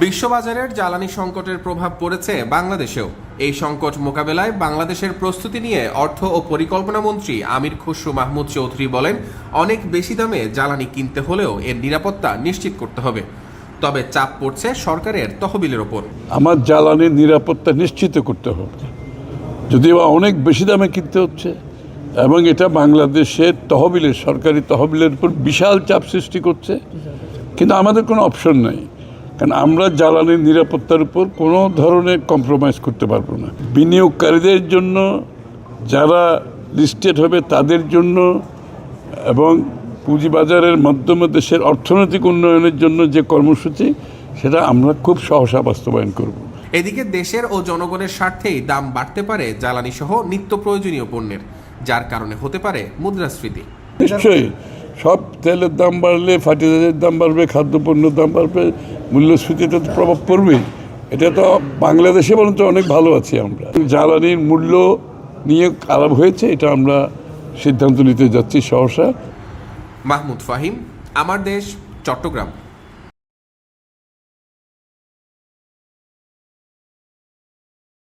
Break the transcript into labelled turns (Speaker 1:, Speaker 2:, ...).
Speaker 1: বিশ্ববাজারের জ্বালানি সংকটের প্রভাব পড়েছে বাংলাদেশেও। এই সংকট মোকাবেলায় বাংলাদেশের প্রস্তুতি নিয়ে অর্থ ও পরিকল্পনা মন্ত্রী আমির খসরু মাহমুদ চৌধুরী বলেন, অনেক বেশি দামে জ্বালানি কিনতে হলেও এর নিরাপত্তা নিশ্চিত করতে হবে। তবে চাপ পড়ছে সরকারের তহবিলের ওপর।
Speaker 2: আমার জ্বালানির নিরাপত্তা নিশ্চিত করতে হবে, যদিও অনেক বেশি দামে কিনতে হচ্ছে এবং এটা বাংলাদেশের তহবিলের সরকারি তহবিলের উপর বিশাল চাপ সৃষ্টি করছে। কিন্তু আমাদের কোনো অপশন নাই, কারণ আমরা জ্বালানির নিরাপত্তার উপর কোনো ধরনের কম্প্রোমাইজ করতে পারবো না। বিনিয়োগকারীদের জন্য, যারা লিস্টেড হবে তাদের জন্য এবং পুঁজিবাজারের মাধ্যমে দেশের অর্থনৈতিক উন্নয়নের জন্য যে কর্মসূচি, সেটা আমরা খুব সহসা বাস্তবায়ন করব।
Speaker 1: এদিকে দেশের ও জনগণের স্বার্থেই দাম বাড়তে পারে জ্বালানি সহ নিত্য প্রয়োজনীয় পণ্যের, যার কারণে হতে পারে মুদ্রাস্ফীতি।
Speaker 2: নিশ্চয়ই সব তেলের দাম বাড়লে ফার্টিলাইজারের দাম বাড়বে, খাদ্যপণ্যের দাম বাড়বে, মূল্যস্ফীতিতে তো প্রভাব পড়বেই। এটা তো বাংলাদেশে বরঞ্চ অনেক ভালো আছি আমরা। জ্বালানির মূল্য নিয়ে খারাপ হয়েছে, এটা আমরা সিদ্ধান্ত নিতে যাচ্ছি সহসা।
Speaker 1: মাহমুদ ফাহিম, আমার দেশ, চট্টগ্রাম।